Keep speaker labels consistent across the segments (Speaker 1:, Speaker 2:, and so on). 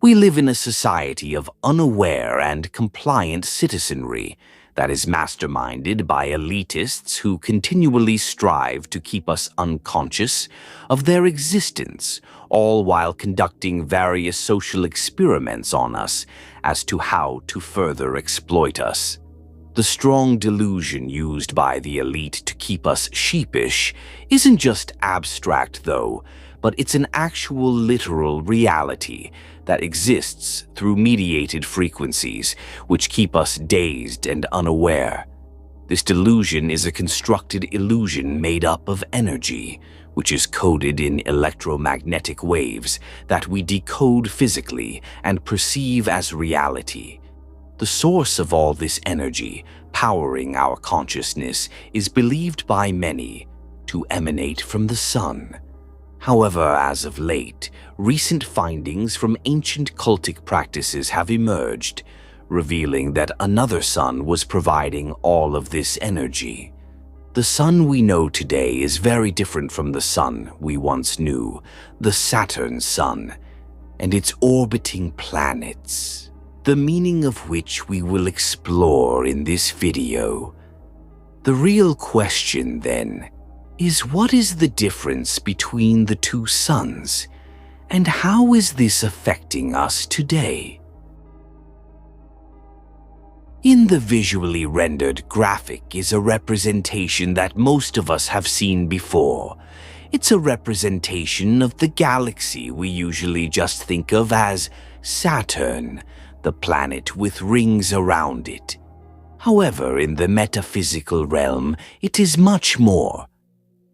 Speaker 1: We live in a society of unaware and compliant citizenry that is masterminded by elitists who continually strive to keep us unconscious of their existence, all while conducting various social experiments on us as to how to further exploit us. The strong delusion used by the elite to keep us sheepish isn't just abstract, though, but it's an actual literal reality that exists through mediated frequencies which keep us dazed and unaware. This delusion is a constructed illusion made up of energy, which is coded in electromagnetic waves that we decode physically and perceive as reality. The source of all this energy, powering our consciousness, is believed by many to emanate from the sun. However, as of late, recent findings from ancient cultic practices have emerged, revealing that another sun was providing all of this energy. The sun we know today is very different from the sun we once knew, the Saturn sun, and its orbiting planets, the meaning of which we will explore in this video. The real question, then, is what is the difference between the two suns, and how is this affecting us today? In the visually rendered graphic is a representation that most of us have seen before. It's a representation of the galaxy we usually just think of as Saturn, the planet with rings around it. However, in the metaphysical realm, it is much more.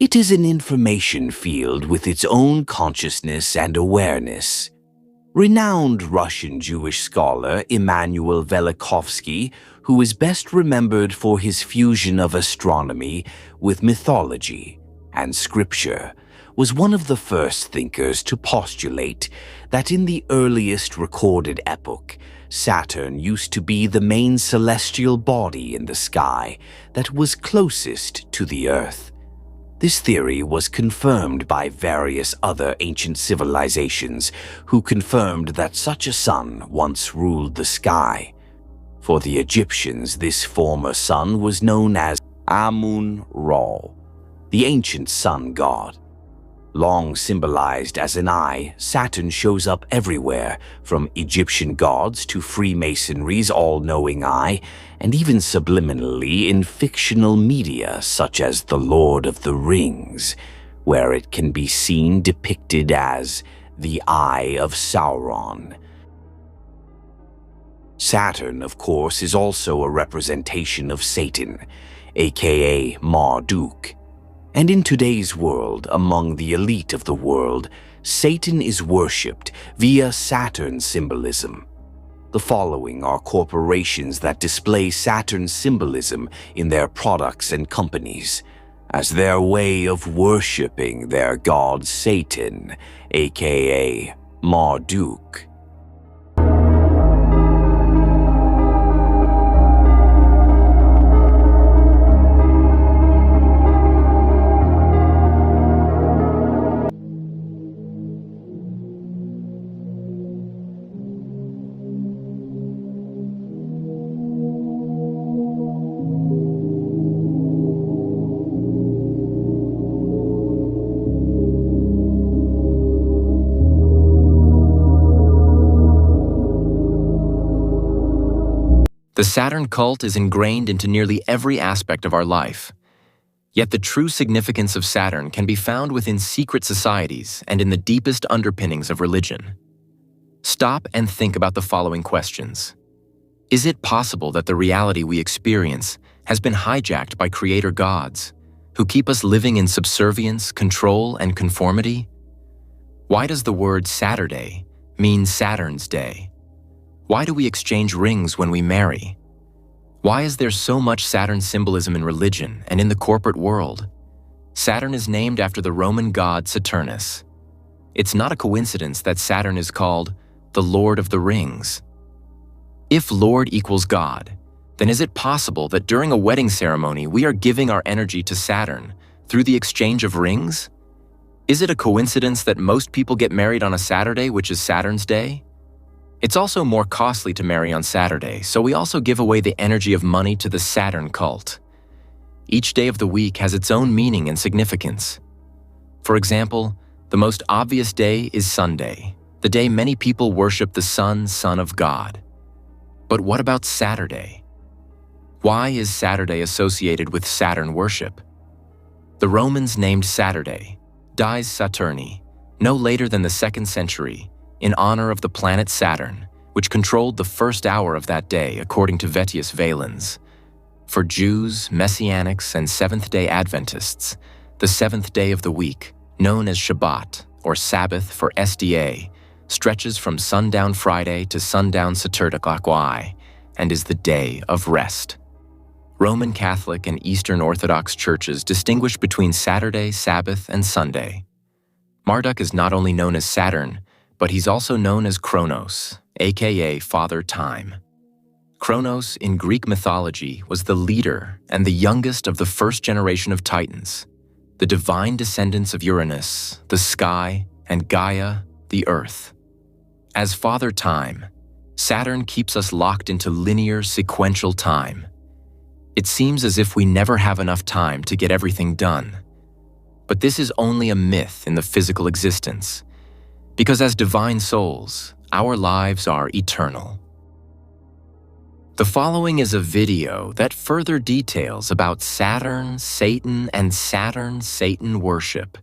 Speaker 1: It is an information field with its own consciousness and awareness. Renowned Russian Jewish scholar Immanuel Velikovsky, who is best remembered for his fusion of astronomy with mythology and scripture, was one of the first thinkers to postulate that in the earliest recorded epoch, Saturn used to be the main celestial body in the sky that was closest to the Earth. This theory was confirmed by various other ancient civilizations who confirmed that such a sun once ruled the sky. For the Egyptians, this former sun was known as Amun-Ra, the ancient sun god. Long symbolized as an eye, Saturn shows up everywhere, from Egyptian gods to Freemasonry's all-knowing eye, and even subliminally in fictional media such as The Lord of the Rings, where it can be seen depicted as the Eye of Sauron. Saturn, of course, is also a representation of Satan, aka Marduk. And in today's world, among the elite of the world, Satan is worshipped via Saturn symbolism. The following are corporations that display Saturn symbolism in their products and companies as their way of worshipping their god Satan, aka Marduk.
Speaker 2: The Saturn cult is ingrained into nearly every aspect of our life. Yet the true significance of Saturn can be found within secret societies and in the deepest underpinnings of religion. Stop and think about the following questions. Is it possible that the reality we experience has been hijacked by creator gods, who keep us living in subservience, control, and conformity? Why does the word Saturday mean Saturn's day? Why do we exchange rings when we marry? Why is there so much Saturn symbolism in religion and in the corporate world? Saturn is named after the Roman god Saturnus. It's not a coincidence that Saturn is called the Lord of the Rings. If Lord equals God, then is it possible that during a wedding ceremony we are giving our energy to Saturn through the exchange of rings? Is it a coincidence that most people get married on a Saturday, which is Saturn's day? It's also more costly to marry on Saturday, so we also give away the energy of money to the Saturn cult. Each day of the week has its own meaning and significance. For example, the most obvious day is Sunday, the day many people worship the sun, son of God. But what about Saturday? Why is Saturday associated with Saturn worship? The Romans named Saturday, dies Saturni, no later than the 2nd century, in honor of the planet Saturn, which controlled the first hour of that day according to Vettius Valens. For Jews, Messianics, and Seventh-day Adventists, the 7th day of the week, known as Shabbat, or Sabbath for SDA, stretches from sundown Friday to sundown Saturday and is the day of rest. Roman Catholic and Eastern Orthodox churches distinguish between Saturday, Sabbath, and Sunday. Marduk is not only known as Saturn, but he's also known as Kronos, aka Father Time. Kronos in Greek mythology was the leader and the youngest of the first generation of Titans, the divine descendants of Uranus, the sky, and Gaia, the earth. As Father Time, Saturn keeps us locked into linear, sequential time. It seems as if we never have enough time to get everything done. But this is only a myth in the physical existence, because as divine souls, our lives are eternal. The following is a video that further details about Saturn, Satan, and Saturn-Satan worship.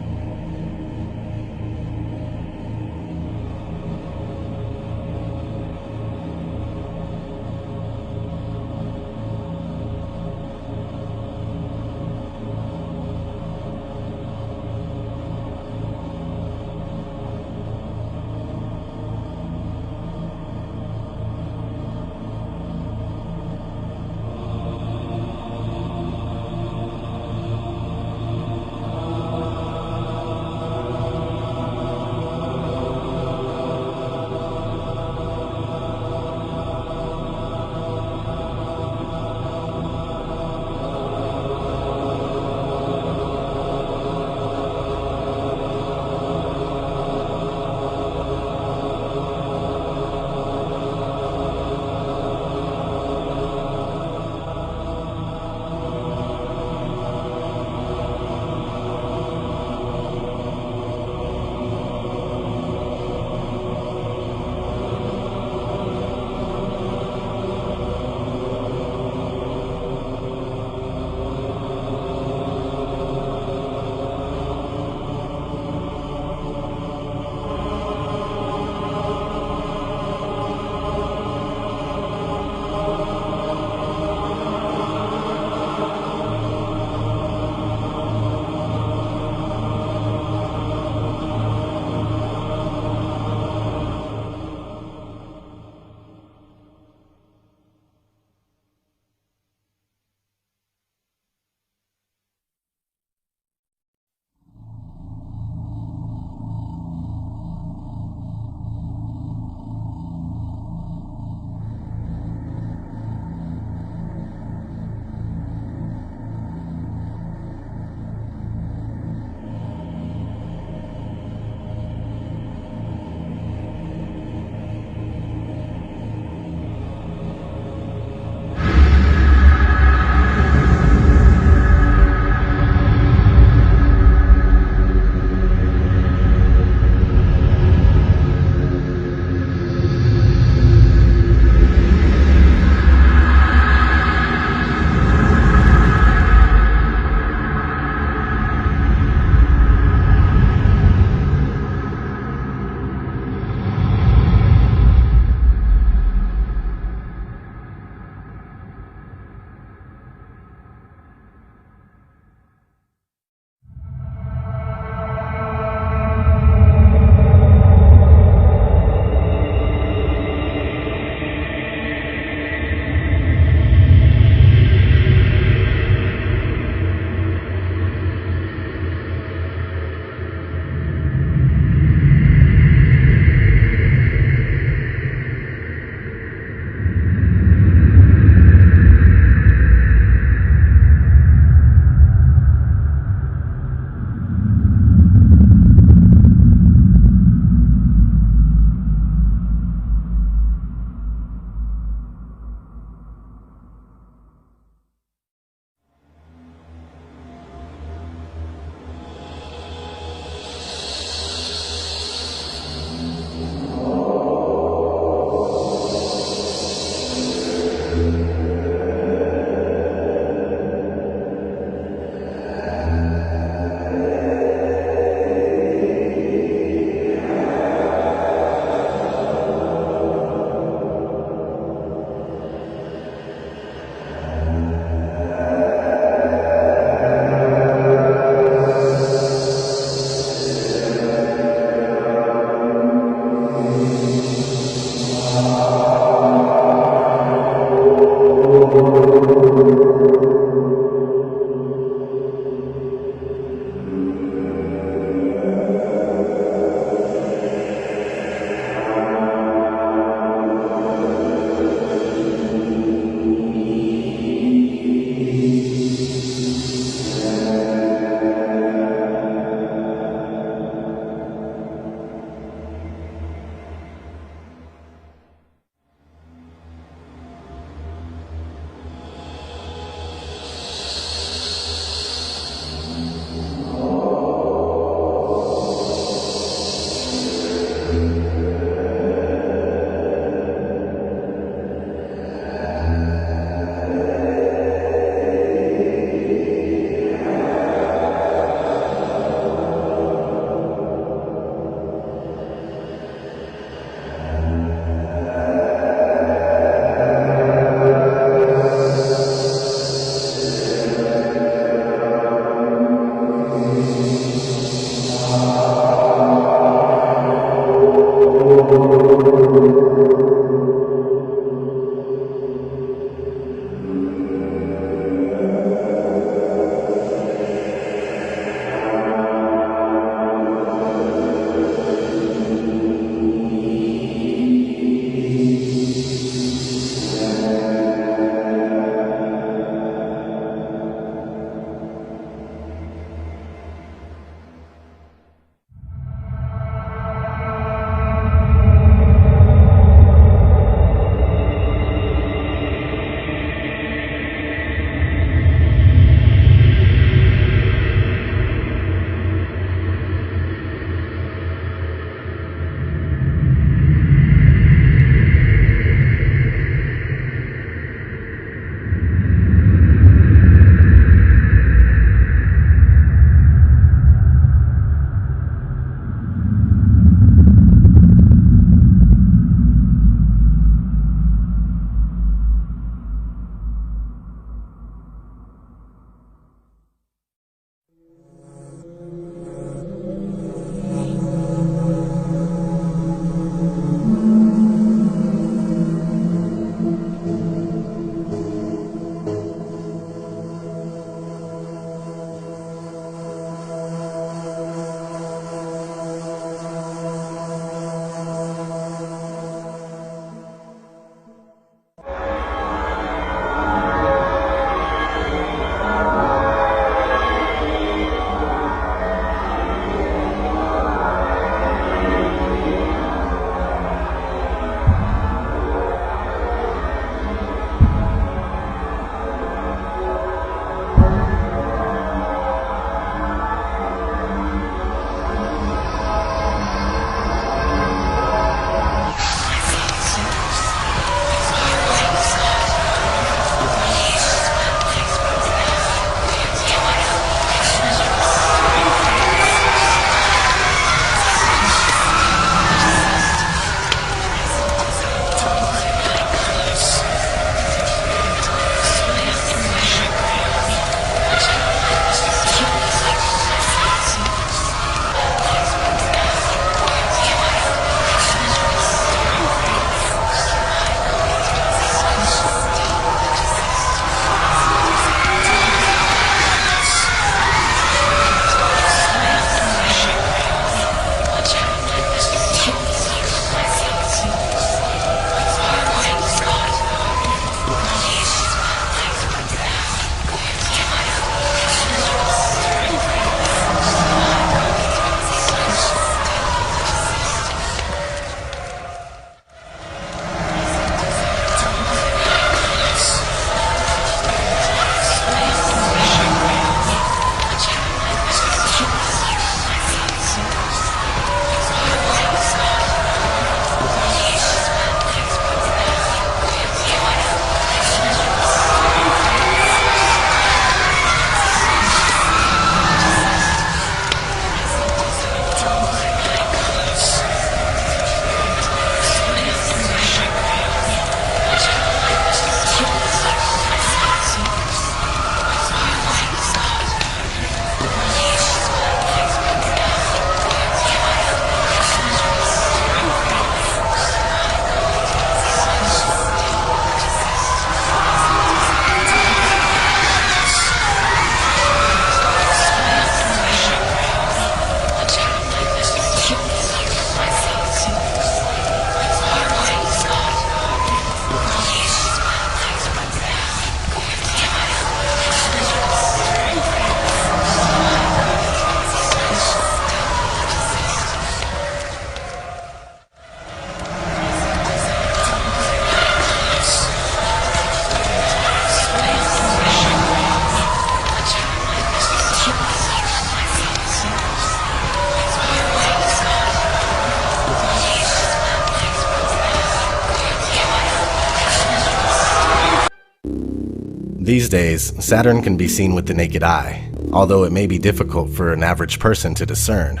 Speaker 3: These days, Saturn can be seen with the naked eye, although it may be difficult for an average person to discern,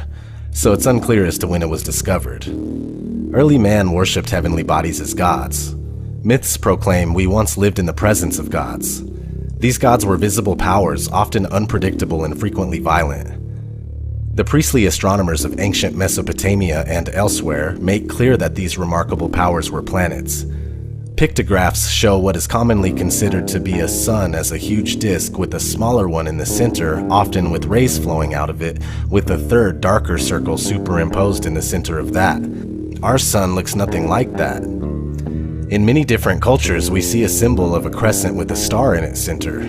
Speaker 3: so it's unclear as to when it was discovered. Early man worshipped heavenly bodies as gods. Myths proclaim we once lived in the presence of gods. These gods were visible powers, often unpredictable and frequently violent. The priestly astronomers of ancient Mesopotamia and elsewhere make clear that these remarkable powers were planets. Pictographs show what is commonly considered to be a sun as a huge disk with a smaller one in the center, often with rays flowing out of it, with a third darker circle superimposed in the center of that. Our sun looks nothing like that. In many different cultures, we see a symbol of a crescent with a star in its center.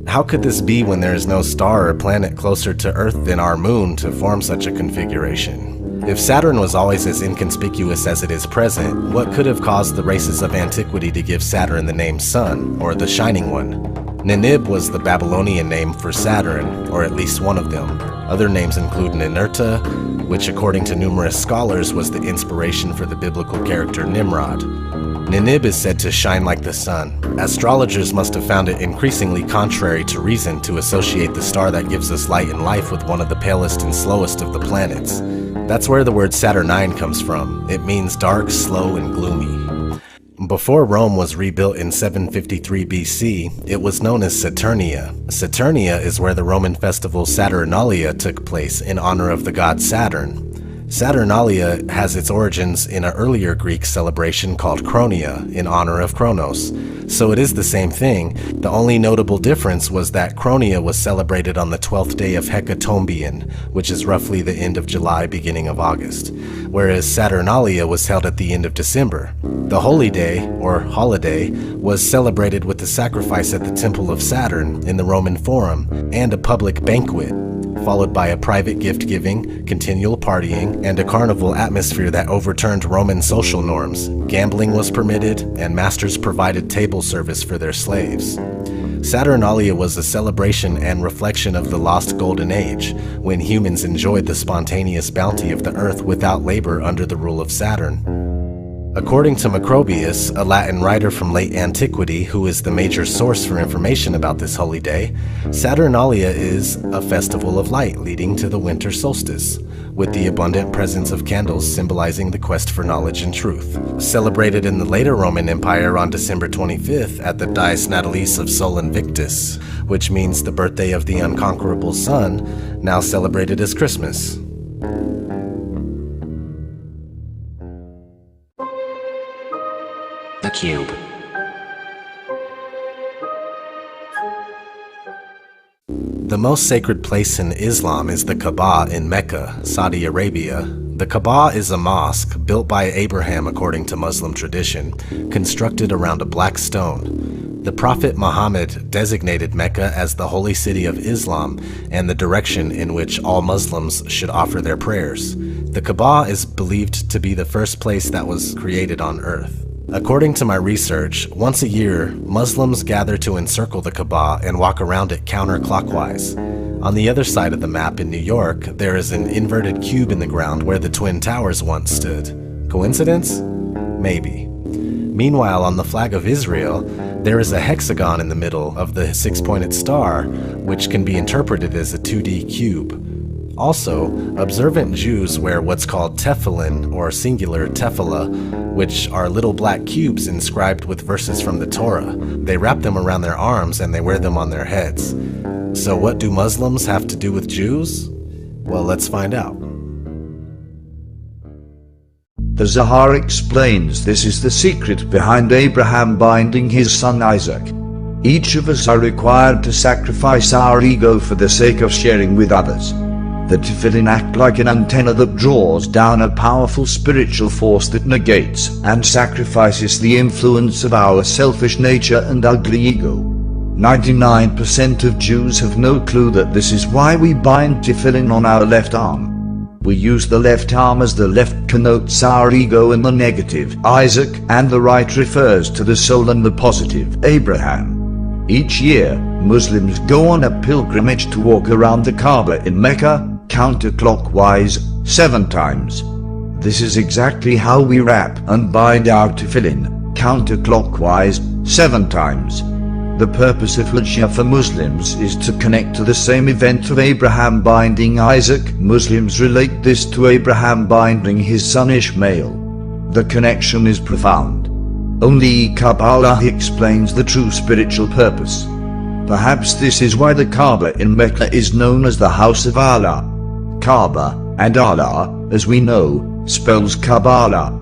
Speaker 3: How could this be when there is no star or planet closer to Earth than our moon to form such a configuration? If Saturn was always as inconspicuous as it is present, what could have caused the races of antiquity to give Saturn the name Sun, or the Shining One? Ninib was the Babylonian name for Saturn, or at least one of them. Other names include Ninurta, which according to numerous scholars was the inspiration for the biblical character Nimrod. Ninib is said to shine like the sun. Astrologers must have found it increasingly contrary to reason to associate the star that gives us light and life with one of the palest and slowest of the planets. That's where the word Saturnine comes from. It means dark, slow, and gloomy. Before Rome was rebuilt in 753 BC, it was known as Saturnia. Saturnia is where the Roman festival Saturnalia took place in honor of the god Saturn. Saturnalia has its origins in an earlier Greek celebration called Chronia, in honor of Kronos. So it is the same thing. The only notable difference was that Chronia was celebrated on the 12th day of Hecatombion, which is roughly the end of July, beginning of August, whereas Saturnalia was held at the end of December. The holy day, or holiday, was celebrated with the sacrifice at the Temple of Saturn in the Roman Forum and a public banquet, followed by a private gift-giving, continual partying, and a carnival atmosphere that overturned Roman social norms. Gambling was permitted, and masters provided table service for their slaves. Saturnalia was a celebration and reflection of the lost Golden Age, when humans enjoyed the spontaneous bounty of the earth without labor under the rule of Saturn. According to Macrobius, a Latin writer from late antiquity who is the major source for information about this holy day, Saturnalia is a festival of light leading to the winter solstice, with the abundant presence of candles symbolizing the quest for knowledge and truth. Celebrated in the later Roman Empire on December 25th at the Dies Natalis of Sol Invictus, which means the birthday of the unconquerable sun, now celebrated as Christmas.
Speaker 1: The Cube.
Speaker 3: The most sacred place in Islam is the Kaaba in Mecca, Saudi Arabia. The Kaaba is a mosque built by Abraham according to Muslim tradition, constructed around a black stone. The Prophet Muhammad designated Mecca as the holy city of Islam and the direction in which all Muslims should offer their prayers. The Kaaba is believed to be the first place that was created on earth. According to my research, once a year, Muslims gather to encircle the Kaaba and walk around it counterclockwise. On the other side of the map in New York, there is an inverted cube in the ground where the Twin Towers once stood. Coincidence? Maybe. Meanwhile, on the flag of Israel, there is a hexagon in the middle of the six-pointed star, which can be interpreted as a 2D cube. Also, observant Jews wear what's called tefillin, or singular tefillah, which are little black cubes inscribed with verses from the Torah. They wrap them around their arms and they wear them on their heads. So what do Muslims have to do with Jews? Well, let's find out.
Speaker 4: The Zohar explains this is the secret behind Abraham binding his son Isaac. Each of us are required to sacrifice our ego for the sake of sharing with others. The tefillin act like an antenna that draws down a powerful spiritual force that negates and sacrifices the influence of our selfish nature and ugly ego. 99% of Jews have no clue that this is why we bind tefillin on our left arm. We use the left arm as the left connotes our ego and the negative, Isaac, and the right refers to the soul and the positive, Abraham. Each year, Muslims go on a pilgrimage to walk around the Kaaba in Mecca, counterclockwise, 7 times. This is exactly how we wrap and bind our tefillin, counterclockwise, 7 times. The purpose of Hajj for Muslims is to connect to the same event of Abraham binding Isaac. Muslims relate this to Abraham binding his son Ishmael. The connection is profound. Only Kabbalah explains the true spiritual purpose. Perhaps this is why the Kaaba in Mecca is known as the House of Allah. Kaaba, and Allah, as we know, spells Kabbalah.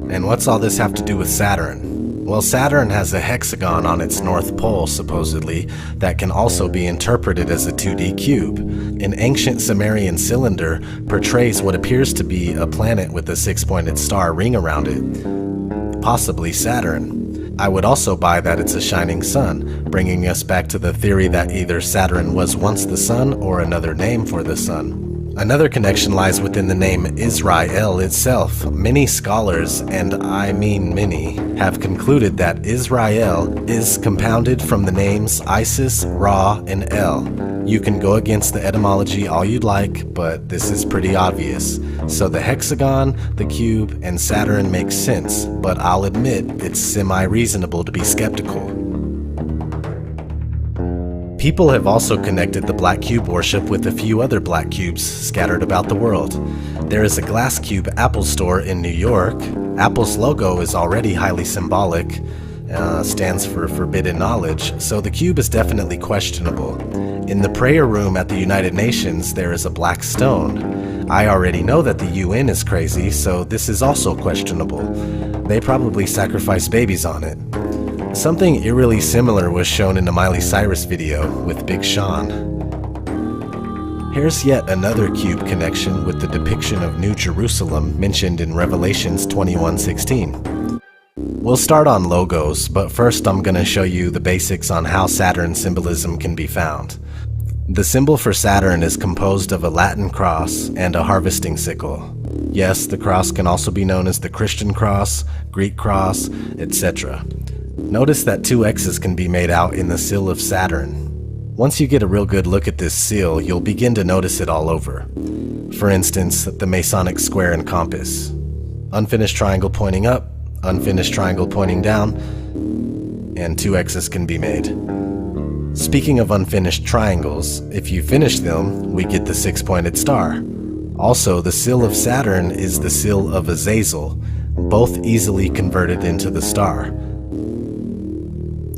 Speaker 3: And what's all this have to do with Saturn? Well, Saturn has a hexagon on its north pole, supposedly, that can also be interpreted as a 2D cube. An ancient Sumerian cylinder portrays what appears to be a planet with a 6-pointed star ring around it, possibly Saturn. I would also buy that it's a shining sun, bringing us back to the theory that either Saturn was once the sun or another name for the sun. Another connection lies within the name Israel itself. Many scholars, and I mean many, have concluded that Israel is compounded from the names Isis, Ra, and El. You can go against the etymology all you'd like, but this is pretty obvious. So the hexagon, the cube, and Saturn make sense, but I'll admit it's semi-reasonable to be skeptical. People have also connected the black cube worship with a few other black cubes scattered about the world. There is a glass cube Apple store in New York. Apple's logo is already highly symbolic, stands for forbidden knowledge, so the cube is definitely questionable. In the prayer room at the United Nations, there is a black stone. I already know that the UN is crazy, so this is also questionable. They probably sacrifice babies on it. Something eerily similar was shown in a Miley Cyrus video with Big Sean. Here's yet another cube connection with the depiction of New Jerusalem mentioned in Revelations 21:16. We'll start on logos, but first I'm gonna show you the basics on how Saturn symbolism can be found. The symbol for Saturn is composed of a Latin cross and a harvesting sickle. Yes, the cross can also be known as the Christian cross, Greek cross, etc. Notice that 2 X's can be made out in the seal of Saturn. Once you get a real good look at this seal, you'll begin to notice it all over. For instance, the Masonic square and compass. Unfinished triangle pointing up, unfinished triangle pointing down, and 2 X's can be made. Speaking of unfinished triangles, if you finish them, we get the 6-pointed star. Also, the seal of Saturn is the seal of Azazel, both easily converted into the star.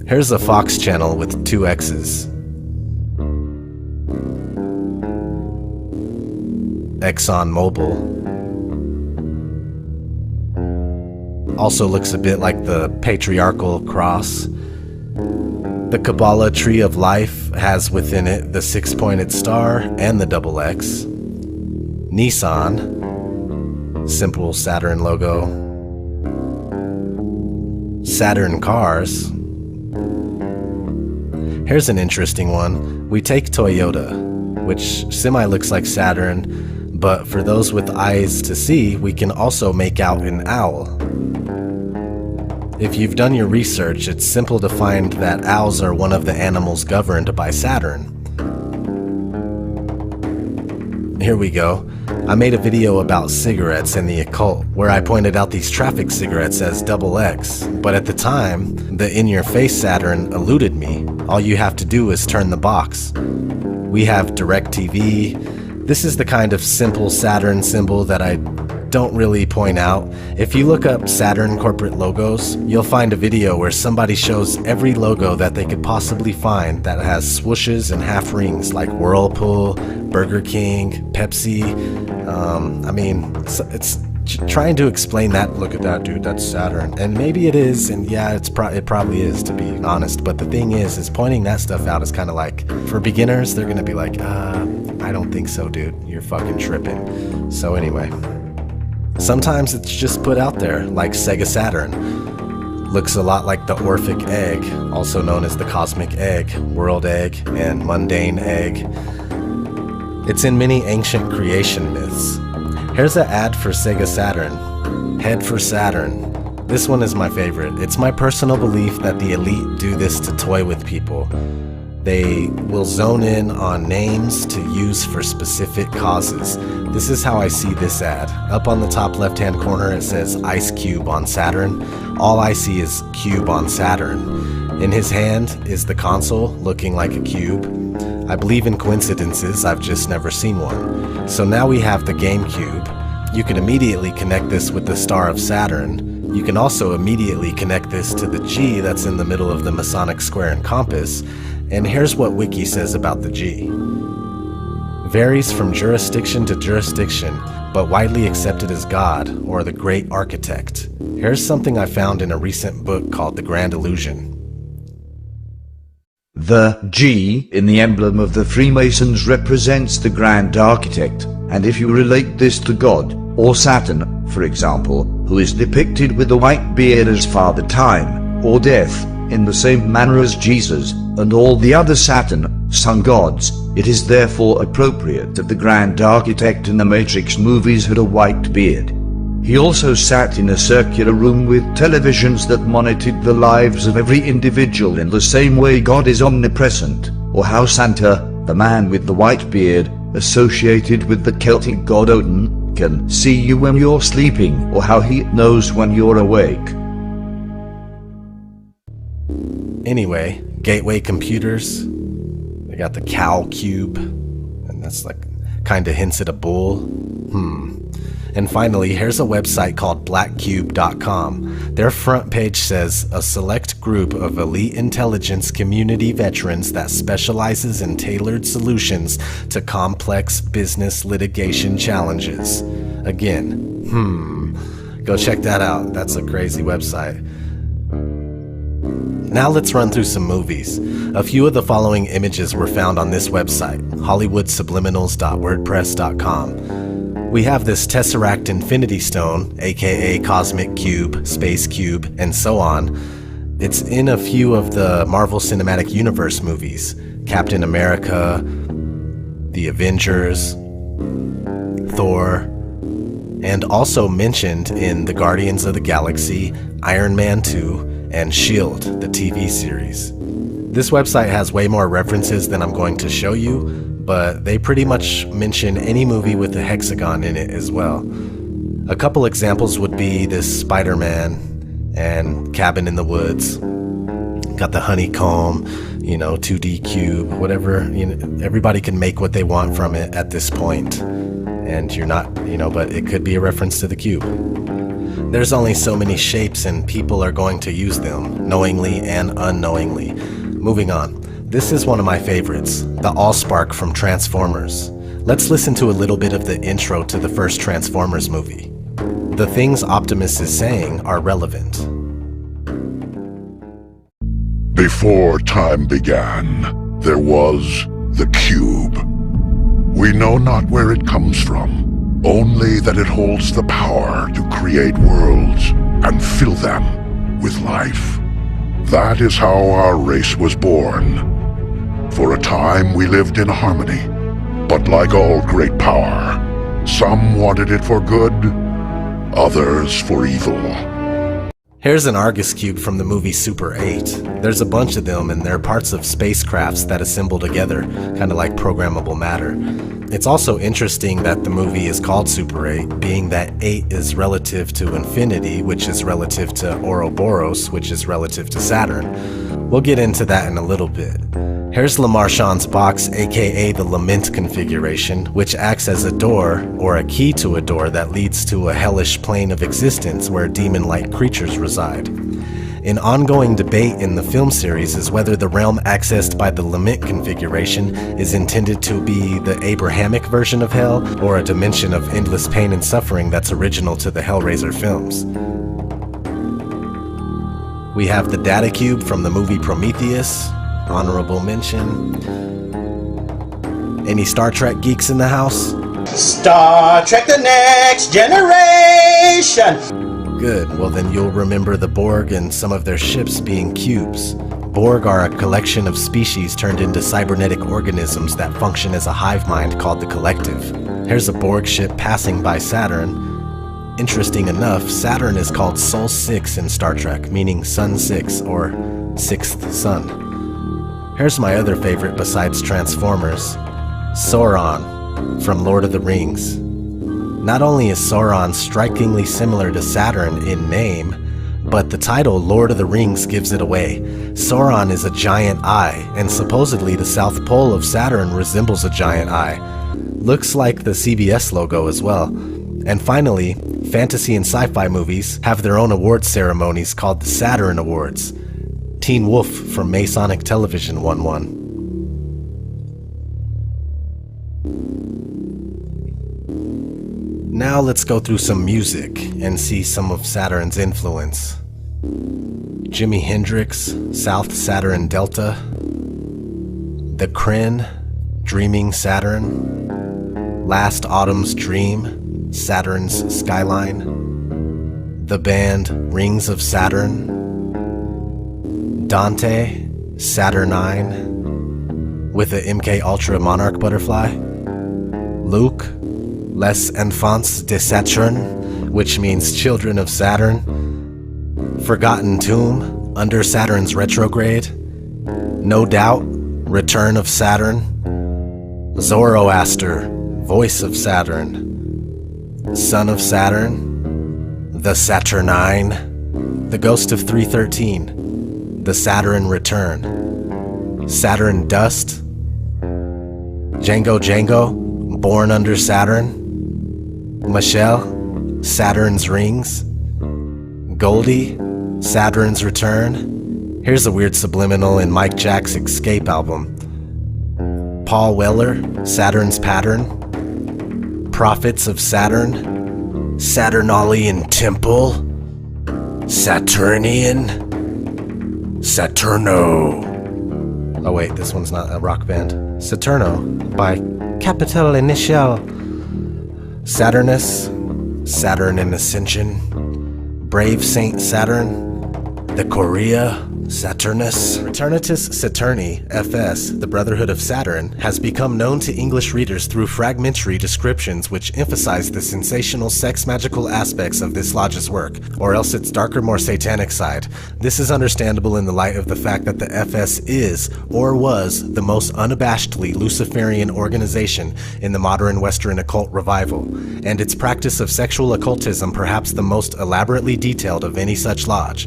Speaker 3: Here's a Fox channel with 2 X's. Exxon Mobil. Also looks a bit like the patriarchal cross. The Kabbalah Tree of Life has within it the 6-pointed star and the double X. Nissan. Simple Saturn logo. Saturn cars. Here's an interesting one. We take Toyota, which semi-looks like Saturn, but for those with eyes to see, we can also make out an owl. If you've done your research, it's simple to find that owls are one of the animals governed by Saturn. Here we go. I made a video about cigarettes and the occult, where I pointed out these traffic cigarettes as double X, but at the time, the in-your-face Saturn eluded me. All you have to do is turn the box. We have DirecTV. This is the kind of simple Saturn symbol that I don't really point out. If you look up Saturn corporate logos, you'll find a video where somebody shows every logo that they could possibly find that has swooshes and half rings like Whirlpool, Burger King, Pepsi. It's trying to explain that. Look at that, dude, that's Saturn. And maybe it is, and yeah, it probably is, to be honest. But the thing is pointing that stuff out is kind of like, for beginners, they're gonna be like, I don't think so, dude. You're fucking tripping. So anyway. Sometimes it's just put out there, like Sega Saturn. Looks a lot like the Orphic egg, also known as the cosmic egg, world egg, and mundane egg. It's in many ancient creation myths. Here's an ad for Sega Saturn. Head for Saturn. This one is my favorite. It's my personal belief that the elite do this to toy with people. They will zone in on names to use for specific causes. This is how I see this ad. Up on the top left-hand corner, it says Ice Cube on Saturn. All I see is Cube on Saturn. In his hand is the console, looking like a cube. I believe in coincidences, I've just never seen one. So now we have the GameCube. You can immediately connect this with the star of Saturn. You can also immediately connect this to the G that's in the middle of the Masonic square and compass. And here's what Wiki says about the G. Varies from jurisdiction to jurisdiction, but widely accepted as God, or the Great Architect. Here's something I found in a recent book called The Grand Illusion.
Speaker 4: The G in the emblem of the Freemasons represents the Grand Architect, and if you relate this to God, or Saturn, for example, who is depicted with a white beard as Father Time, or Death, in the same manner as Jesus, and all the other Saturn, sun gods, it is therefore appropriate that the Grand Architect in the Matrix movies had a white beard. He also sat in a circular room with televisions that monitored the lives of every individual in the same way God is omnipresent, or how Santa, the man with the white beard, associated with the Celtic god Odin, can see you when you're sleeping, or how he knows when you're awake.
Speaker 3: Anyway, Gateway Computers, they got the cow cube, and that's like kinda hints at a bull. And finally, here's a website called blackcube.com. Their front page says, a select group of elite intelligence community veterans that specializes in tailored solutions to complex business litigation challenges. Again, go check that out. That's a crazy website. Now let's run through some movies. A few of the following images were found on this website, hollywoodsubliminals.wordpress.com. We have this Tesseract Infinity Stone, aka Cosmic Cube, Space Cube, and so on. It's in a few of the Marvel Cinematic Universe movies, Captain America, The Avengers, Thor, and also mentioned in the Guardians of the Galaxy, Iron Man 2, and S.H.I.E.L.D., the TV series. This website has way more references than I'm going to show you, but they pretty much mention any movie with a hexagon in it as well. A couple examples would be this Spider-Man and Cabin in the Woods. Got the honeycomb, 2D cube, whatever, everybody can make what they want from it at this point. And you're not, but it could be a reference to the cube. There's only so many shapes and people are going to use them, knowingly and unknowingly. Moving on. This is one of my favorites, the Allspark from Transformers. Let's listen to a little bit of the intro to the first Transformers movie. The things Optimus is saying are relevant.
Speaker 5: Before time began, there was the cube. We know not where it comes from, only that it holds the power to create worlds and fill them with life. That is how our race was born. For a time we lived in harmony, but like all great power, some wanted it for good, others for evil.
Speaker 3: Here's an Argus cube from the movie Super 8. There's a bunch of them and they're parts of spacecrafts that assemble together, kind of like programmable matter. It's also interesting that the movie is called Super 8, being that 8 is relative to infinity, which is relative to Ouroboros, which is relative to Saturn. We'll get into that in a little bit. Here's Le Marchand's box, aka the Lament configuration, which acts as a door, or a key to a door that leads to a hellish plane of existence where demon-like creatures reside. An ongoing debate in the film series is whether the realm accessed by the Lament configuration is intended to be the Abrahamic version of hell, or a dimension of endless pain and suffering that's original to the Hellraiser films. We have the Data Cube from the movie Prometheus, honorable mention. Any Star Trek geeks in the house?
Speaker 6: Star Trek The Next Generation!
Speaker 3: Good, well then you'll remember the Borg and some of their ships being cubes. Borg are a collection of species turned into cybernetic organisms that function as a hive mind called the Collective. Here's a Borg ship passing by Saturn. Interesting enough, Saturn is called Sol 6 in Star Trek, meaning Sun 6, or sixth sun. Here's my other favorite besides Transformers, Sauron from Lord of the Rings. Not only is Sauron strikingly similar to Saturn in name, but the title Lord of the Rings gives it away. Sauron is a giant eye, and supposedly the South Pole of Saturn resembles a giant eye. Looks like the CBS logo as well. And finally, fantasy and sci-fi movies have their own awards ceremonies called the Saturn Awards. Teen Wolf from Masonic Television won one. Now let's go through some music and see some of Saturn's influence. Jimi Hendrix, South Saturn Delta. The Kren, Dreaming Saturn. Last Autumn's Dream, Saturn's Skyline. The band Rings of Saturn. Dante, Saturnine, with the MK Ultra Monarch butterfly. Luke, Les Enfants de Saturne, which means Children of Saturn. Forgotten Tomb, Under Saturn's Retrograde. No Doubt, Return of Saturn. Zoroaster, Voice of Saturn. Son of Saturn, The Saturnine. The Ghost of 313, The Saturn Return. Saturn Dust. Django Django, Born Under Saturn. Michelle, Saturn's Rings. Goldie, Saturn's Return. Here's a weird subliminal in Mike Jack's Escape album. Paul Weller, Saturn's Pattern. Prophets of Saturn. Saturnalian Temple. Saturnian. Saturno. Oh wait, this one's not a rock band. Saturno by Capital Initial. Saturnus, Saturn in Ascension, Brave Saint Saturn, the Korea, Saturnus. Fraternitas Saturni, FS, the Brotherhood of Saturn, has become known to English readers through fragmentary descriptions which emphasize the sensational sex-magical aspects of this lodge's work, or else its darker, more satanic side. This is understandable in the light of the fact that the FS is, or was, the most unabashedly Luciferian organization in the modern Western occult revival, and its practice of sexual occultism perhaps the most elaborately detailed of any such lodge.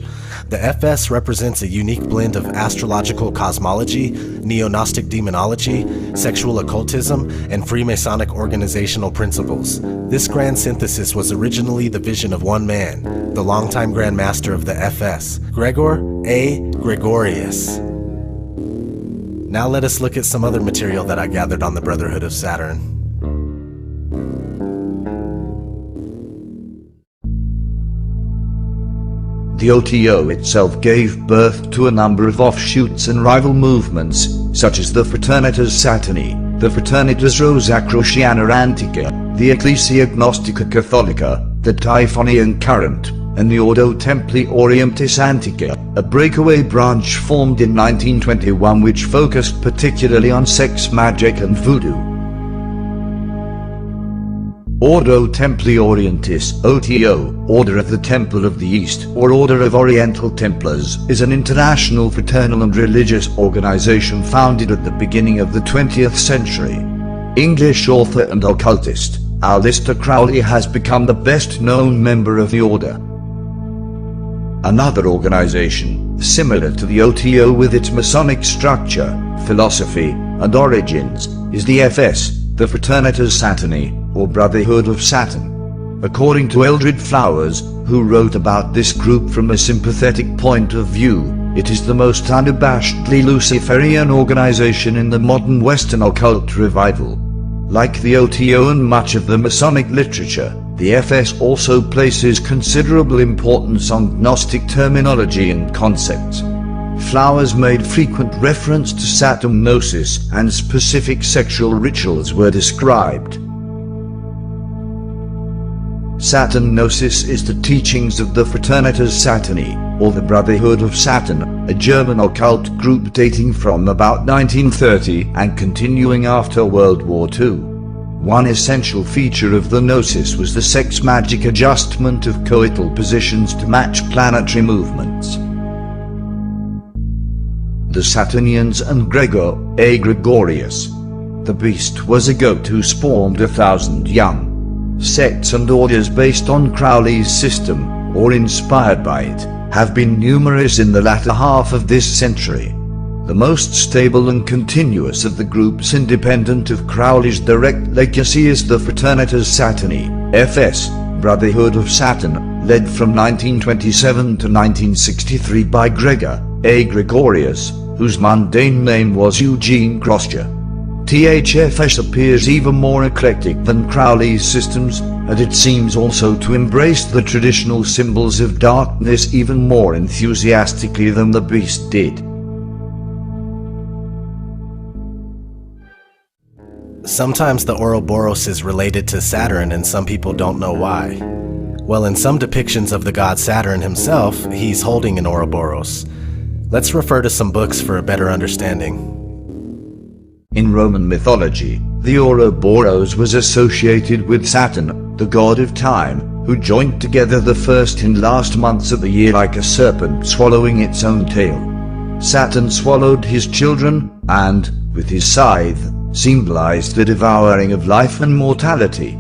Speaker 3: The FS represents a unique blend of astrological cosmology, neo-Gnostic demonology, sexual occultism, and Freemasonic organizational principles. This grand synthesis was originally the vision of one man, the longtime Grand Master of the FS, Gregor A. Gregorius. Now let us look at some other material that I gathered on the Brotherhood of Saturn.
Speaker 4: The OTO itself gave birth to a number of offshoots and rival movements, such as the Fraternitas Saturni, the Fraternitas Rosacruciana Antica, the Ecclesia Gnostica Catholica, the Typhonian Current, and the Ordo Templi Orientis Antica, a breakaway branch formed in 1921 which focused particularly on sex magic and voodoo. Ordo Templi Orientis, OTO, Order of the Temple of the East, or Order of Oriental Templars, is an international fraternal and religious organization founded at the beginning of the 20th century. English author and occultist, Aleister Crowley has become the best-known member of the order. Another organization, similar to the OTO with its Masonic structure, philosophy, and origins, is the FS, the Fraternitas Saturni, or Brotherhood of Saturn. According to Eldred Flowers, who wrote about this group from a sympathetic point of view, it is the most unabashedly Luciferian organization in the modern Western occult revival. Like the OTO and much of the Masonic literature, the FS also places considerable importance on Gnostic terminology and concepts. Flowers made frequent reference to Saturnosis, and specific sexual rituals were described. Saturnosis is the teachings of the Fraternitas Saturni, or the Brotherhood of Saturn, a German occult group dating from about 1930 and continuing after World War II. One essential feature of the gnosis was the sex magic adjustment of coital positions to match planetary movements. the Saturnians and Gregor, A. Gregorius. The beast was a goat who spawned 1,000 young. Sects and orders based on Crowley's system, or inspired by it, have been numerous in the latter half of this century. The most stable and continuous of the groups independent of Crowley's direct legacy is the Fraternitas Saturni, FS, Brotherhood of Saturn, led from 1927 to 1963 by Gregor, A. Gregorius, whose mundane name was Eugene Croscher. THFS appears even more eclectic than Crowley's systems, and it seems also to embrace the traditional symbols of darkness even more enthusiastically than the beast did.
Speaker 3: Sometimes the Ouroboros is related to Saturn and some people don't know why. Well, in some depictions of the god Saturn himself, he's holding an Ouroboros. Let's refer to some books for a better understanding.
Speaker 4: In Roman mythology, the Ouroboros was associated with Saturn, the god of time, who joined together the first and last months of the year like a serpent swallowing its own tail. Saturn swallowed his children, and, with his scythe, symbolized the devouring of life and mortality.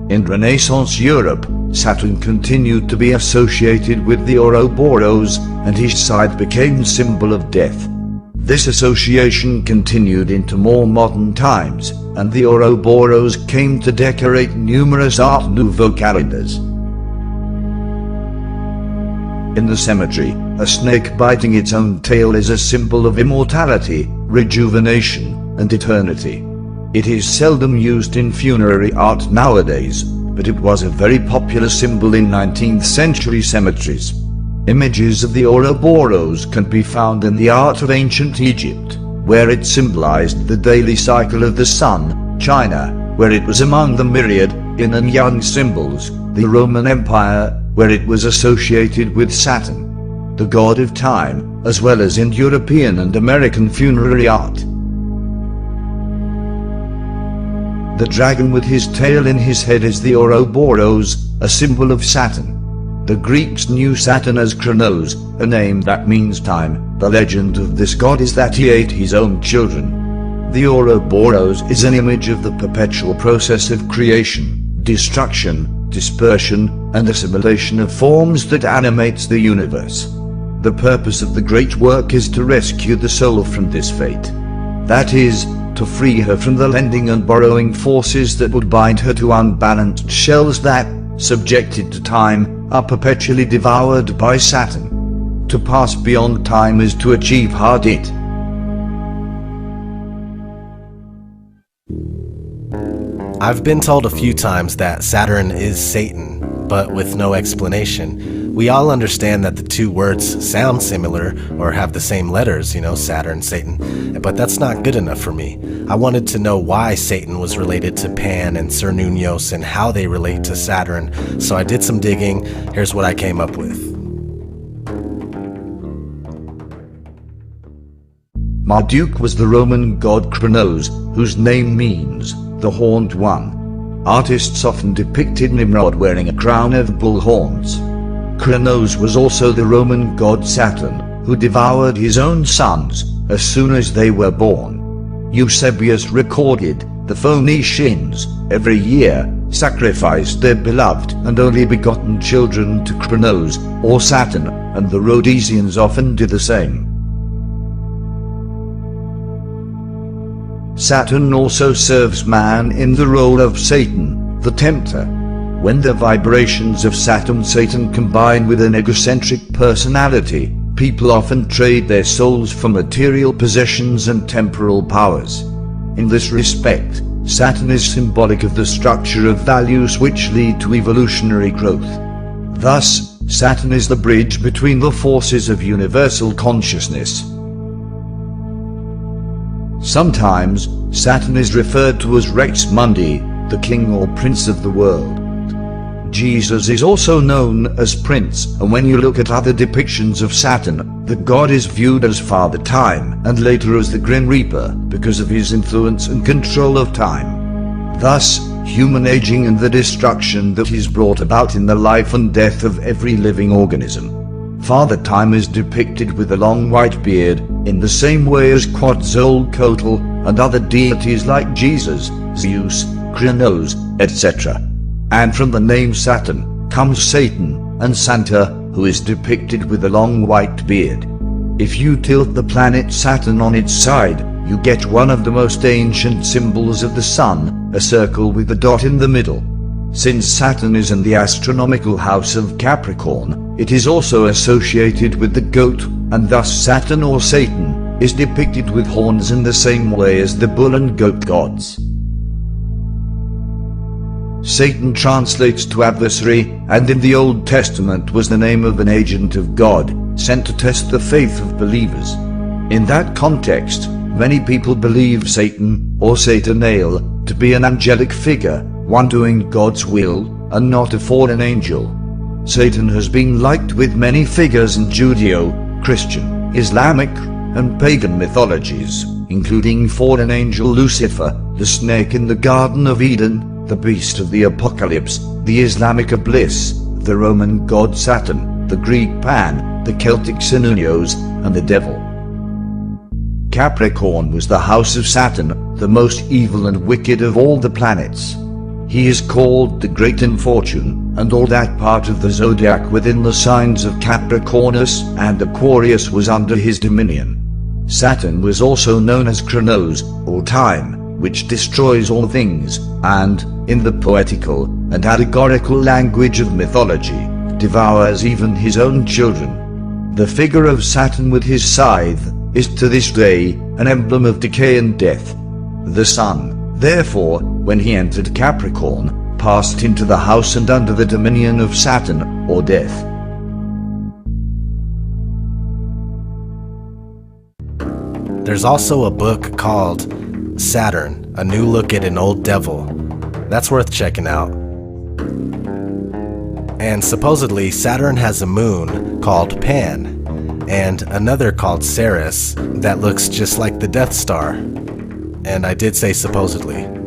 Speaker 4: In Renaissance Europe, Saturn continued to be associated with the Ouroboros, and his scythe became symbol of death. This association continued into more modern times, and the Ouroboros came to decorate numerous Art Nouveau calendars. In the cemetery, a snake biting its own tail is a symbol of immortality, rejuvenation, and eternity. It is seldom used in funerary art nowadays, but it was a very popular symbol in 19th century cemeteries. Images of the Ouroboros can be found in the art of ancient Egypt, where it symbolized the daily cycle of the sun, China, where it was among the myriad yin and yang symbols, the Roman Empire, where it was associated with Saturn, the god of time, as well as in European and American funerary art. The dragon with his tail in his head is the Ouroboros, a symbol of Saturn. The Greeks knew Saturn as Kronos, a name that means time. The legend of this god is that he ate his own children. The Ouroboros is an image of the perpetual process of creation, destruction, dispersion, and assimilation of forms that animates the universe. The purpose of the great work is to rescue the soul from this fate. That is, to free her from the lending and borrowing forces that would bind her to unbalanced shells that, subjected to time, are perpetually devoured by Saturn. To pass beyond time is to achieve Hadit.
Speaker 3: I've been told a few times that Saturn is Satan, but with no explanation. We all understand that the two words sound similar or have the same letters, Saturn, Satan, but that's not good enough for me. I wanted to know why Satan was related to Pan and Cernunnos and how they relate to Saturn, so I did some digging. Here's what I came up with.
Speaker 4: Marduk was the Roman god Kronos, whose name means the Horned One. Artists often depicted Nimrod wearing a crown of bull horns. Kronos was also the Roman god Saturn, who devoured his own sons as soon as they were born. Eusebius recorded, the Phoenicians, every year, sacrificed their beloved and only begotten children to Kronos, or Saturn, and the Rhodesians often did the same. Saturn also serves man in the role of Satan, the tempter. When the vibrations of Satan combine with an egocentric personality, people often trade their souls for material possessions and temporal powers. In this respect, Saturn is symbolic of the structure of values which lead to evolutionary growth. Thus, Saturn is the bridge between the forces of universal consciousness. Sometimes, Saturn is referred to as Rex Mundi, the king or prince of the world. Jesus is also known as Prince, and when you look at other depictions of Saturn, the god is viewed as Father Time, and later as the Grim Reaper, because of his influence and control of time. Thus, human aging and the destruction that is brought about in the life and death of every living organism. Father Time is depicted with a long white beard, in the same way as Quetzalcoatl and other deities like Jesus, Zeus, Kronos, etc. And from the name Saturn comes Satan and Santa, who is depicted with a long white beard. If you tilt the planet Saturn on its side, you get one of the most ancient symbols of the sun, a circle with a dot in the middle. Since Saturn is in the astronomical house of Capricorn, it is also associated with the goat, and thus Saturn or Satan is depicted with horns in the same way as the bull and goat gods. Satan translates to adversary, and in the Old Testament was the name of an agent of God, sent to test the faith of believers. In that context, many people believe Satan, or Satanael, to be an angelic figure, one doing God's will, and not a fallen angel. Satan has been linked with many figures in Judeo, Christian, Islamic, and pagan mythologies, including fallen angel Lucifer, the snake in the Garden of Eden, the beast of the Apocalypse, the Islamic Iblis, the Roman god Saturn, the Greek Pan, the Celtic Sinunios, and the devil. Capricorn was the house of Saturn, the most evil and wicked of all the planets. He is called the Great Infortune, and all that part of the zodiac within the signs of Capricornus and Aquarius was under his dominion. Saturn was also known as Kronos, or Time, which destroys all things, and, in the poetical and allegorical language of mythology, devours even his own children. The figure of Saturn with his scythe is to this day an emblem of decay and death. The sun, therefore, when he entered Capricorn, passed into the house and under the dominion of Saturn, or death.
Speaker 3: There's also a book called Saturn, A New Look at an Old Devil. That's worth checking out. And supposedly Saturn has a moon called Pan, and another called Ceres that looks just like the Death Star. And I did say supposedly.